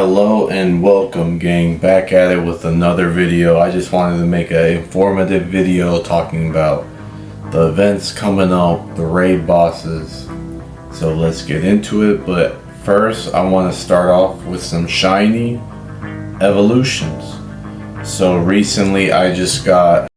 Hello and welcome, gang, back at it with another video. I just wanted to make an informative video talking about the events coming up, the raid bosses. So let's get into it, but first I want to start off with some shiny evolutions. So recently I just got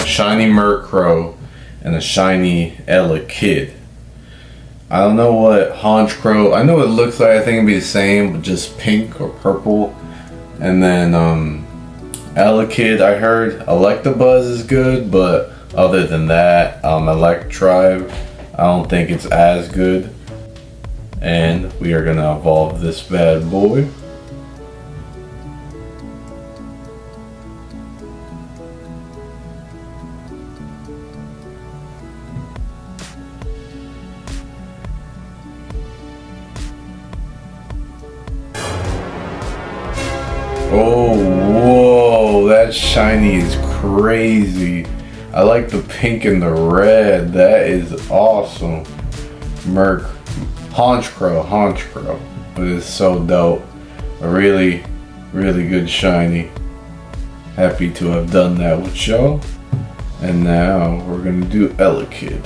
shiny Murkrow and a shiny Elekid. I don't know what Honchkrow, I know it looks like, I think it'd be the same, but just pink or purple. And then Elekid, I heard Electabuzz is good, but other than that, Electribe, I don't think it's as good. And we are gonna evolve this bad boy. Oh, whoa, that shiny is crazy. I like the pink and the red. That is awesome. Honchkrow. It is so dope. A really good shiny. Happy to have done that with y'all. And now we're gonna do Elekid.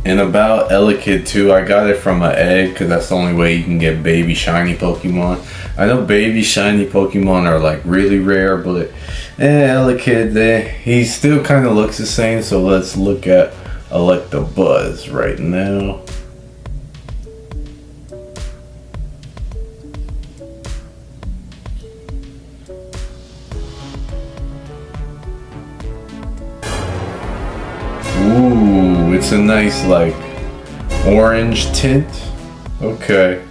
And about Elekid too, I got it from an egg because that's the only way you can get baby shiny Pokemon. I know baby shiny Pokemon are like really rare, but Elekid, he still kind of looks the same. So let's look at Electabuzz right now. Ooh, it's a nice like orange tint. Okay.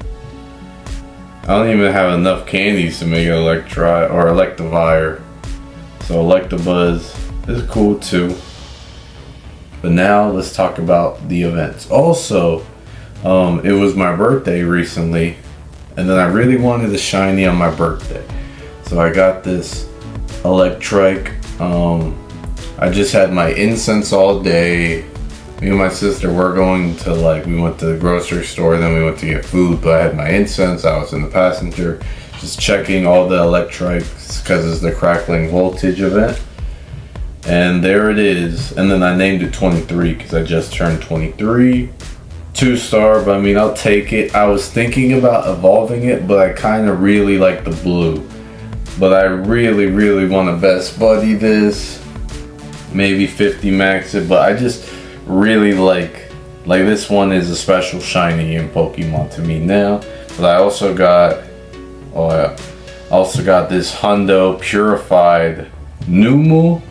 I don't even have enough candies to make it Electivire. So Electabuzz is cool too. But now let's talk about the events. Also, it was my birthday recently, and then I really wanted a shiny on my birthday. So I got this Electrike. I just had my incense all day. Me and my sister were going to we went to the grocery store, then we went to get food, but I had my incense, I was in the passenger, just checking all the Electrics because it's the Crackling Voltage event. And there it is. And then I named it 23 because I just turned 23. 2-star, but I mean, I'll take it. I was thinking about evolving it, but I kind of really like the blue. But I really want to best buddy this. Maybe 50 max it, but I just really like this one is a special shiny in Pokemon to me now. But I also got this Hundo Purified Numu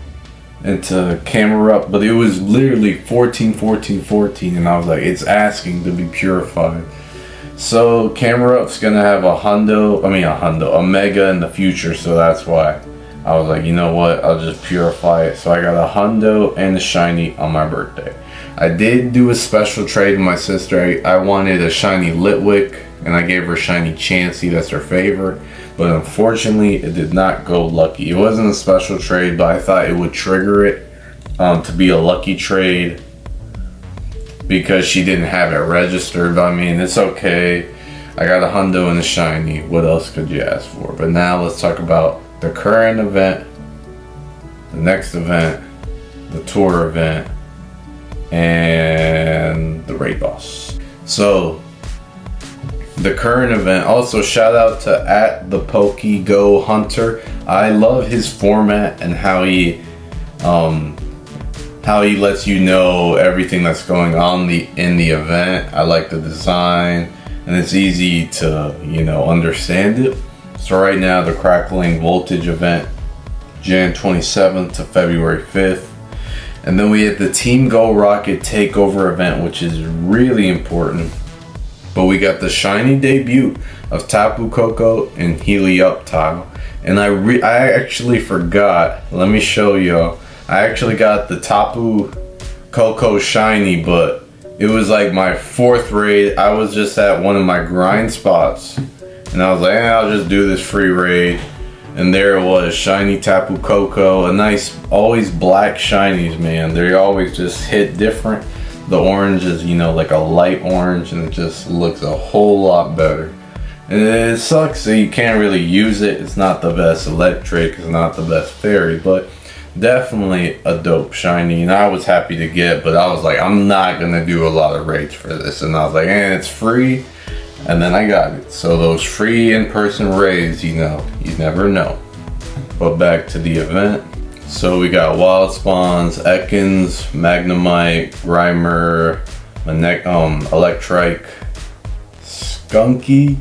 into Camerupt, but it was literally 14, and I was like, it's asking to be purified. So Camerupt's gonna have a Mega in the future, so that's why I was like, you know what, I'll just purify it. So I got a Hundo and a shiny on my birthday. I did do a special trade with my sister. I wanted a shiny Litwick, and I gave her shiny Chansey, that's her favorite. But unfortunately, it did not go lucky. It wasn't a special trade, but I thought it would trigger it to be a lucky trade because she didn't have it registered. But I mean, it's okay. I got a Hundo and a shiny. What else could you ask for? But now let's talk about the current event, the next event, the tour event, and the raid boss. So the current event, also shout out to @ThePokeGoHunter. I love his format and how he lets you know everything that's going on in the event. I like the design, and it's easy to understand it. So right now, the Crackling Voltage event, Jan 27th to February 5th. And then we had the Team Go Rocket Takeover event, which is really important. But we got the shiny debut of Tapu Koko and Helioptile. And I actually forgot, let me show y'all. I actually got the Tapu Koko shiny, but it was like my 4th raid. I was just at one of my grind spots. And I was like, I'll just do this free raid. And there it was, shiny Tapu Koko. A nice, always black shinies, man. They always just hit different. The orange is, you know, like a light orange, and it just looks a whole lot better. And it sucks that you can't really use it. It's not the best electric, it's not the best fairy, but definitely a dope shiny. And I was happy to get it, but I was like, I'm not gonna do a lot of raids for this. And I was like, it's free. And then I got it. So those free in-person raids, you know, you never know. But back to the event. So we got Wild Spawns, Ekans, Magnemite, Grimer, Electrike, Skunky,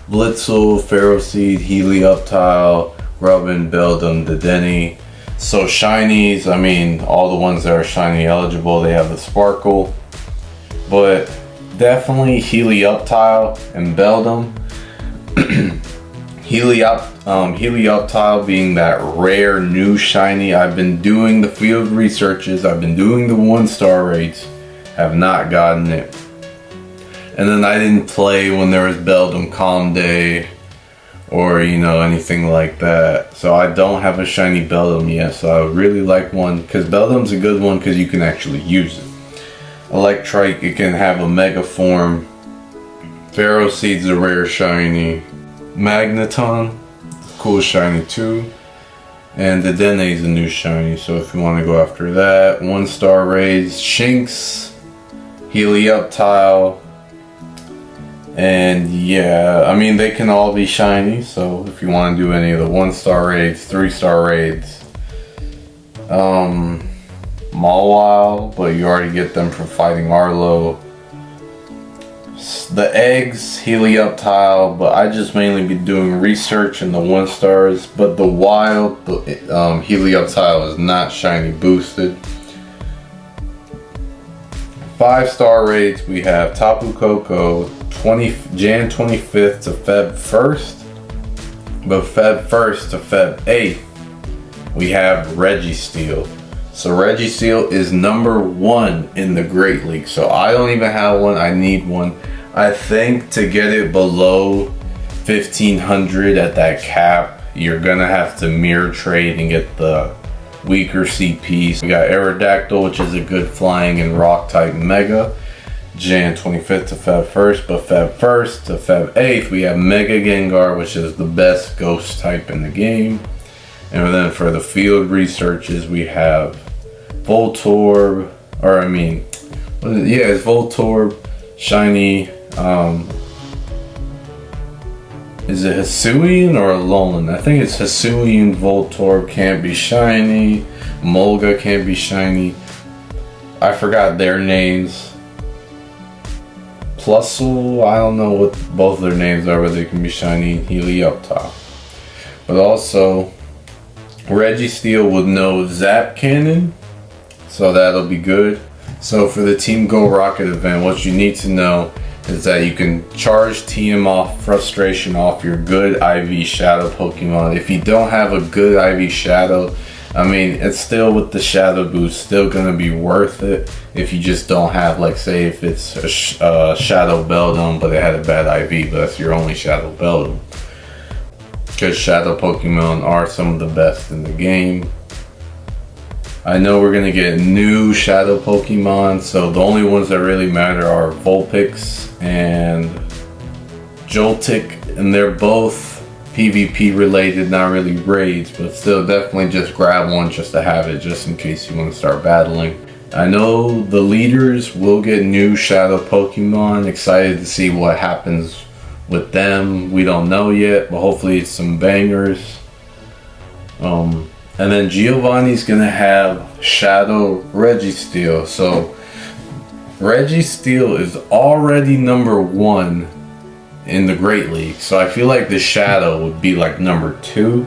Blitzel, Ferroseed, Helioptile, Grubbin, Beldum, Dedenne. So shinies, I mean, all the ones that are shiny eligible, they have the Sparkle. But definitely Helioptile and Beldum. Helioptile being that rare new shiny. I've been doing the field researches, I've been doing the 1-star raids, have not gotten it. And then I didn't play when there was Beldum Calm Day or, you know, anything like that. So I don't have a shiny Beldum yet, so I would really like one, because Beldum's a good one because you can actually use it. Electrike, it can have a mega form. Ferroseed's a rare shiny. Magneton, cool shiny too. And the Dedenne is a new shiny, so if you want to go after that. 1-star raids, Shinx, Helioptile, and yeah, I mean, they can all be shiny, so if you want to do any of the 1-star raids, 3-star raids, Mawile, but you already get them from fighting Arlo. The eggs, Helioptile, but I just mainly be doing research in the 1-stars. But the wild, Helioptile is not shiny boosted. 5-star raids, we have Tapu Koko, Jan 25th to Feb 1st. But Feb 1st to Feb 8th, we have Registeel. So Registeel is #1 in the Great League. So I don't even have one, I need one. I think to get it below 1500 at that cap, you're gonna have to mirror trade and get the weaker CPs. We got Aerodactyl, which is a good flying and rock type mega, Jan 25th to Feb 1st, but Feb 1st to Feb 8th, we have Mega Gengar, which is the best ghost type in the game. And then for the field researches, we have Voltorb, it's Voltorb, shiny, is it Hisuian or Alolan? I think it's Hisuian. Voltorb can't be shiny, Molga can't be shiny, I forgot their names. Plusle, I don't know what both their names are, but they can be shiny. Helioptile. But also, Registeel with no Zap Cannon, so that'll be good. So for the Team Go Rocket event, what you need to know is that you can charge TM off, Frustration off your good IV Shadow Pokemon. If you don't have a good IV Shadow, I mean, it's still with the Shadow boost, still gonna be worth it if you just don't have, like, say if it's a Shadow Beldum, but it had a bad IV, but that's your only Shadow Beldum. Because Shadow Pokemon are some of the best in the game. I know we're gonna get new Shadow Pokemon, so the only ones that really matter are Vulpix and Joltik, and they're both PvP related, not really raids, but still definitely just grab one just to have it, just in case you want to start battling. I know the leaders will get new Shadow Pokemon, excited to see what happens with them. We don't know yet, but hopefully it's some bangers. And then Giovanni's gonna have Shadow Registeel. So Registeel is already #1 in the Great League, so I feel like the Shadow would be like #2,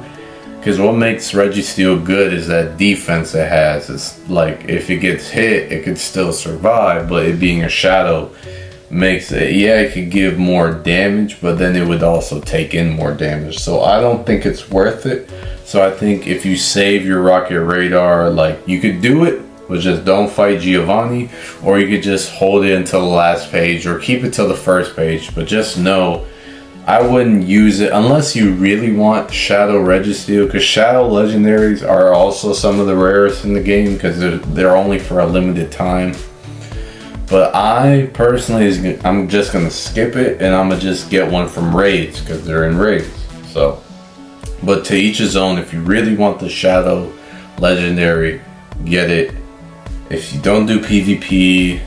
because what makes Registeel good is that defense it has. It's like if it gets hit, it could still survive, but it being a Shadow makes it, it could give more damage, but then it would also take in more damage. So I don't think it's worth it. So I think if you save your Rocket Radar, like, you could do it, but just don't fight Giovanni, or you could just hold it until the last page, or keep it till the first page. But just know, I wouldn't use it unless you really want Shadow Registeel, because Shadow Legendaries are also some of the rarest in the game because they're only for a limited time. But I personally, I'm just gonna skip it and I'm gonna just get one from raids because they're in raids. So, but to each his own. If you really want the Shadow Legendary, get it. If you don't do PvP,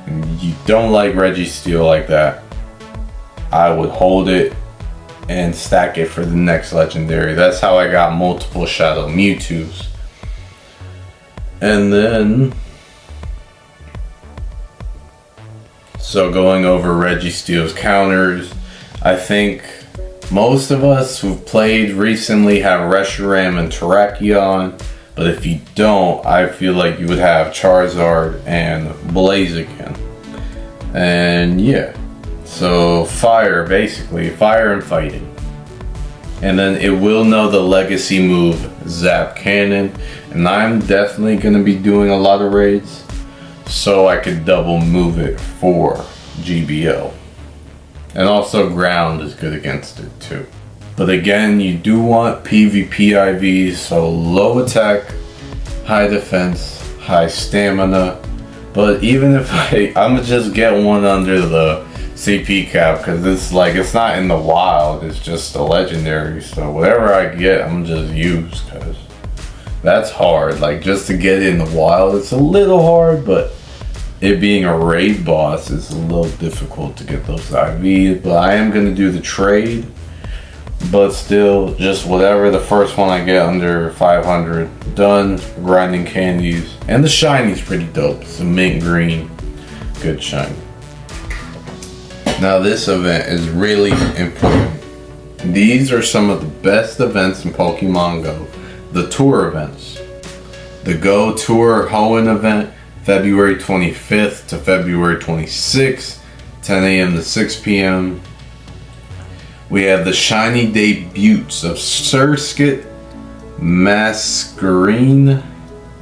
and you don't like Registeel like that, I would hold it and stack it for the next legendary. That's how I got multiple Shadow Mewtwo's. And then, so going over Registeel's counters, I think most of us who've played recently have Reshiram and Terrakion, but if you don't, I feel like you would have Charizard and Blaziken. And yeah. So fire, basically, fire and fighting. And then it will know the legacy move, Zap Cannon. And I'm definitely going to be doing a lot of raids, so I could double move it for GBL. And also ground is good against it too. But again, you do want PvP IVs, so low attack, high defense, high stamina. But even if I'm gonna just get one under the CP cap, because it's not in the wild, it's just a legendary. So whatever I get, I'm just use, because that's hard. Like, just to get it in the wild, it's a little hard, but it being a raid boss is a little difficult to get those IVs. But I am gonna do the trade, but still, just whatever the first one I get under 500, done grinding candies. And the shiny's pretty dope. It's a mint green, good shiny. Now this event is really important. These are some of the best events in Pokemon Go. The tour events. The Go Tour Hoenn event, February 25th to February 26th, 10 a.m. to 6 p.m. We have the shiny debuts of Surskit, Masquerain,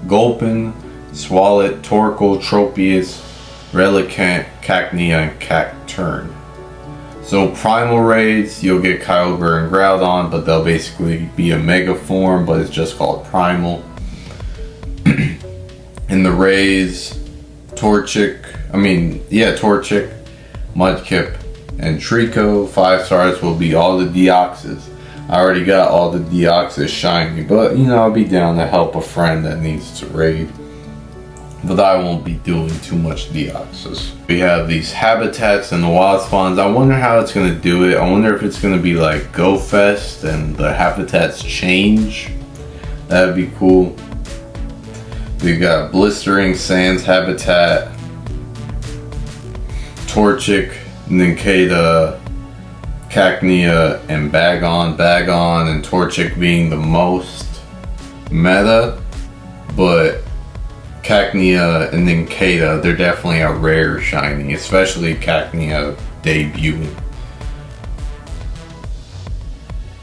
Gulpin, Swalot, Torkoal, Tropius, Relicanth, Cacnea, and Cacturne. So primal raids, you'll get Kyogre and Groudon, but they'll basically be a mega form, but it's just called primal. In the raids, Torchic, Mudkip, and Trico. 5 stars will be all the Deoxys. I already got all the Deoxys shiny, but I'll be down to help a friend that needs to raid. But I won't be doing too much Deoxys. We have these habitats and the wild spawns. I wonder how it's going to do it. I wonder if it's going to be like Go Fest and the habitats change. That'd be cool. We got Blistering Sands habitat, Torchic, Nincada, Cacnea, and Bagon. Bagon and Torchic being the most meta, but Cacnea and Nincada, they're definitely a rare shiny, especially Cacnea debuting.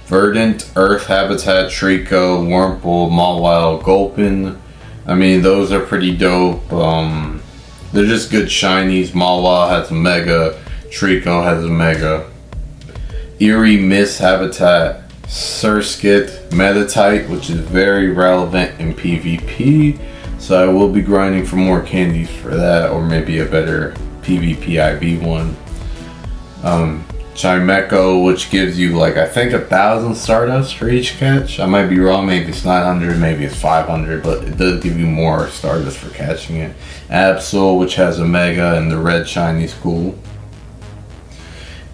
Verdant, Earth Habitat, Trico, Wurmple, Mawile, Gulpin. Those are pretty dope. They're just good shinies. Mawile has a mega, Trico has a mega. Eerie Mist Habitat, Surskit, Meditite, which is very relevant in PvP. So I will be grinding for more candies for that, or maybe a better PvP IV one. Chimecho, which gives you I think 1,000 Stardust for each catch. I might be wrong, maybe it's 900, maybe it's 500, but it does give you more Stardust for catching it. Absol, which has a mega, and the red shiny's cool.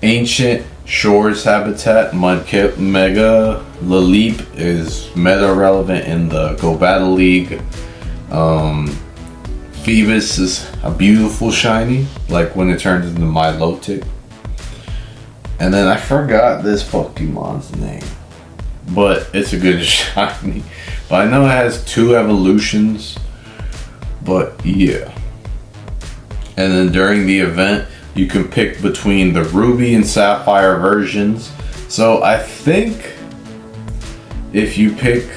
Ancient Shores Habitat, Mudkip, mega. Laleep is meta relevant in the Go Battle League. Phoebus is a beautiful shiny, like when it turns into Milotic. And then I forgot this Pokemon's name, but it's a good shiny. But I know it has 2 evolutions, but yeah. And then during the event, you can pick between the Ruby and Sapphire versions. So I think if you pick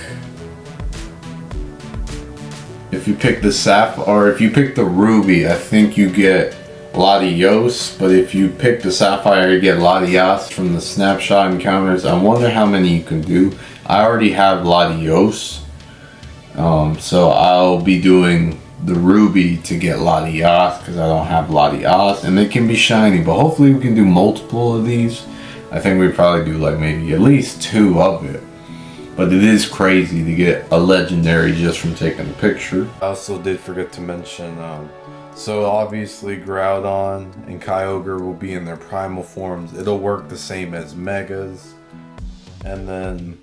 the Sapphire, or if you pick the Ruby, I think you get Latios, but if you pick the Sapphire, you get Latias from the snapshot encounters. I wonder how many you can do. I already have Latios, so I'll be doing the Ruby to get Latias because I don't have Latias, and it can be shiny, but hopefully we can do multiple of these. I think we probably do like maybe at least 2 of it. But it is crazy to get a legendary just from taking a picture. I also did forget to mention, so obviously Groudon and Kyogre will be in their primal forms. It'll work the same as Megas. And then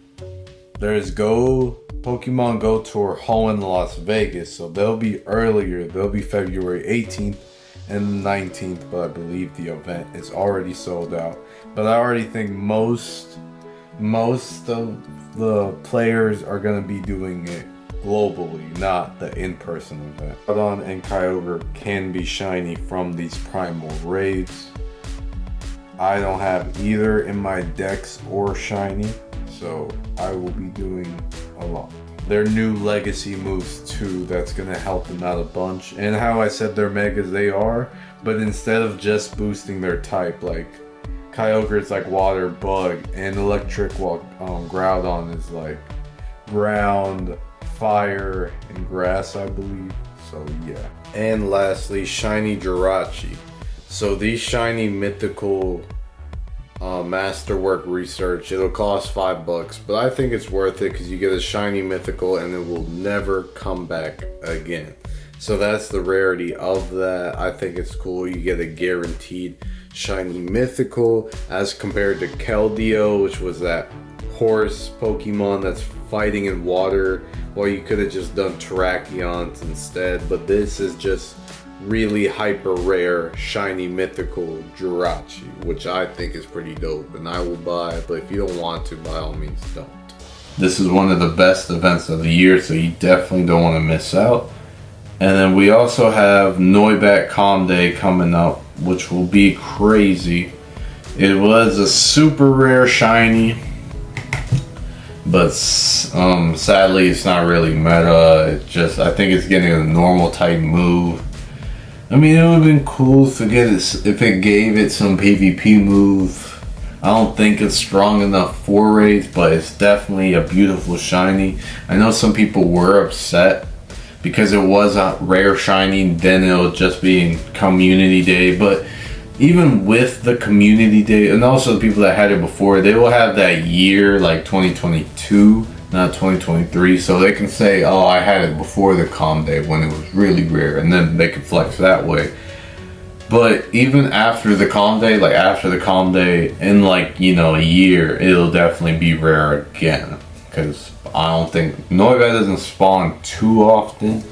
there's Pokemon Go Tour Hoenn Las Vegas. So they'll be earlier. They'll be February 18th and 19th. But I believe the event is already sold out. But I already think most of the players are going to be doing it globally, not the in-person event. Groudon and Kyogre can be shiny from these primal raids. I don't have either in my Dex or shiny, so I will be doing a lot. Their new legacy moves too, that's going to help them out a bunch. And how I said they're megas, they are, but instead of just boosting their type, like Kyogre is like water, bug, and electric, while Groudon is like ground, fire, and grass, I believe. So yeah. And lastly, shiny Jirachi. So these shiny mythical masterwork research, it'll cost $5, but I think it's worth it because you get a shiny mythical and it will never come back again. So that's the rarity of that. I think it's cool. You get a guaranteed shiny mythical as compared to Keldeo, which was that horse Pokemon that's fighting in water. Well, you could have just done Terrakions instead, but this is just really hyper rare shiny mythical Jirachi, which I think is pretty dope, and I will buy it. But if you don't want to, by all means don't. This is one of the best events of the year, so you definitely don't want to miss out. And then we also have Noibat Calm Day coming up, which will be crazy. It was a super rare shiny, but sadly it's not really meta. It just, I think it's getting a normal type move. I mean, it would have been cool to get it if it gave it some PvP move. I don't think it's strong enough for raids, but it's definitely a beautiful shiny. I know some people were upset because it was a rare shiny, then it'll just be in community day. But even with the community day, and also the people that had it before, they will have that year, like 2022, not 2023, so they can say, oh, I had it before the Calm Day when it was really rare, and then they can flex that way. But even after the Calm Day, like after the Calm Day, in like, you know, a year, it'll definitely be rare again. Because I don't think, Noibat doesn't spawn too often.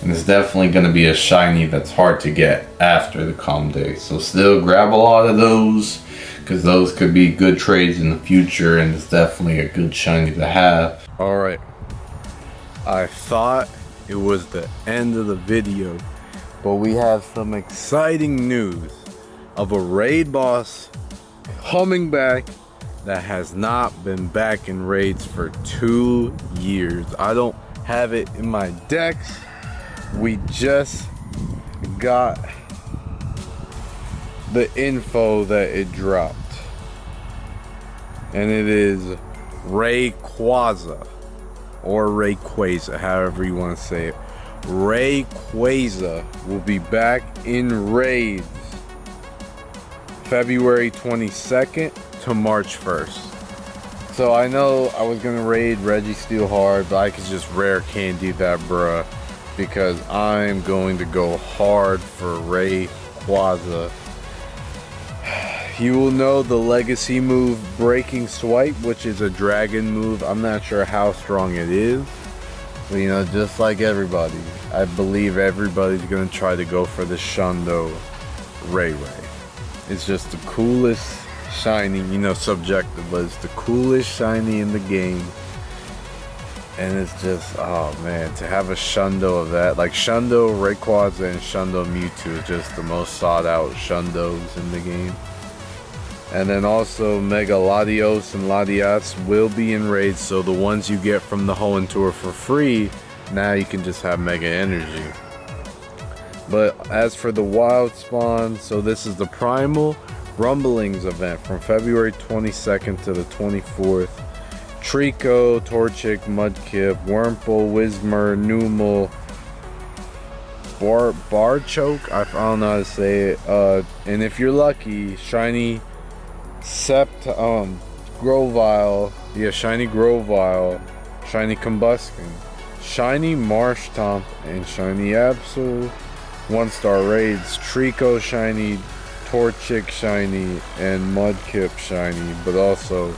And it's definitely going to be a shiny that's hard to get after the Calm Day. So still grab a lot of those, because those could be good trades in the future, and it's definitely a good shiny to have. Alright, I thought it was the end of the video, but we have some exciting news of a raid boss coming back that has not been back in raids for 2 years. I don't have it in my decks. We just got the info that it dropped, and it is Rayquaza, or Rayquaza, however you want to say it. Rayquaza will be back in raids February 22nd to March 1st. So I know I was gonna raid Registeel hard, but I could just rare candy that bruh, because I'm going to go hard for Rayquaza. You will know the legacy move Breaking Swipe, which is a dragon move. I'm not sure how strong it is, but you know, just like everybody, I believe everybody's gonna try to go for the Shundo Ray. It's just the coolest shiny, you know, subjective, but it's the coolest shiny in the game. And it's just, oh man, to have a Shundo of that, like Shundo Rayquaza and Shundo Mewtwo is just the most sought out Shundos in the game. And then also Mega Latios and Latias will be in raids, so the ones you get from the Hoenn Tour for free, now you can just have Mega Energy. But as for the wild spawn, so this is the Primal Rumblings event from February 22nd to the 24th. Treecko, Torchic, Mudkip, Wurmple, Whismur, Numel, Barchoke, I don't know how to say it. And if you're lucky, shiny Grovyle, yeah, shiny Grovyle, shiny Combuskin, shiny Marshtomp, and shiny Absol. 1-star raids, Treecko shiny, Torchic shiny, and Mudkip shiny, but also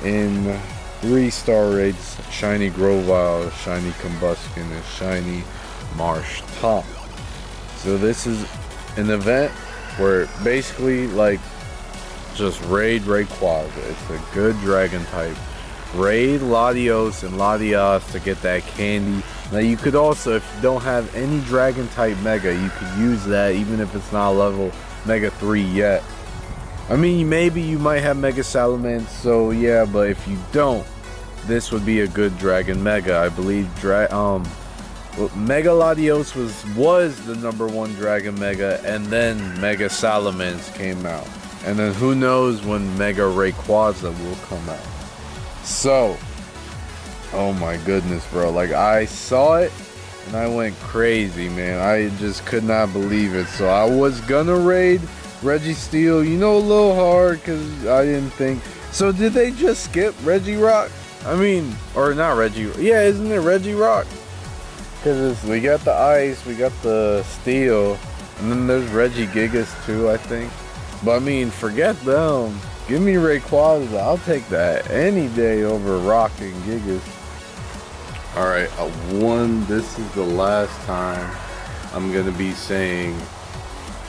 in 3-star raids, shiny Grovyle, shiny Combuskin, and shiny Marshtomp. So this is an event where basically like just raid Rayquaza. It's a good dragon type. Raid Latios and Latias to get that candy. Now you could also, if you don't have any dragon type mega, you could use that even if it's not level mega 3 yet. I mean, maybe you might have Mega Salamence, so yeah, but if you don't, this would be a good dragon mega. I believe Mega Latios was the #1 dragon mega, and then Mega Salamence came out. And then who knows when Mega Rayquaza will come out. So, oh my goodness, bro. Like, I saw it and I went crazy, man. I just could not believe it. So I was gonna raid Registeel, you know, a little hard because I didn't think. So did they just skip Regirock? I mean, or not Reggie. Yeah, isn't it Regirock? Because we got the ice, we got the steel, and then there's Regigigas too, I think. But I mean, forget them. Give me Rayquaza. I'll take that any day over Rock and Gigas. Alright, this is the last time I'm going to be saying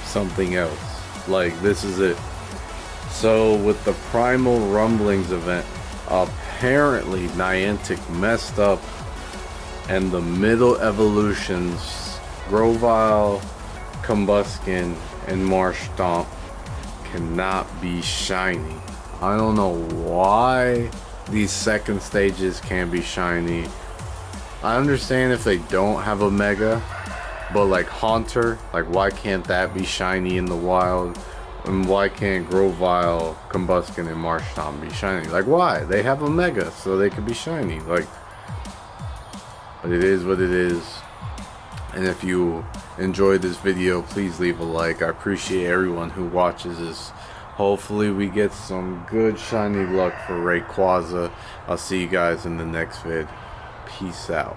something else. Like, this is it. So, with the Primal Rumblings event, apparently Niantic messed up and the middle evolutions, Grovyle, Combuskin, and Marshtomp, cannot be shiny. I don't know why these second stages can't be shiny. I understand if they don't have a mega, but like Haunter, like why can't that be shiny in the wild? And why can't Grovyle, Combuskin, and Marshtomp be shiny? Like why? They have a mega, so they could be shiny. Like, but it is what it is. And if you enjoyed this video, please leave a like. I appreciate everyone who watches this. Hopefully we get some good shiny luck for Rayquaza. I'll see you guys in the next vid. Peace out.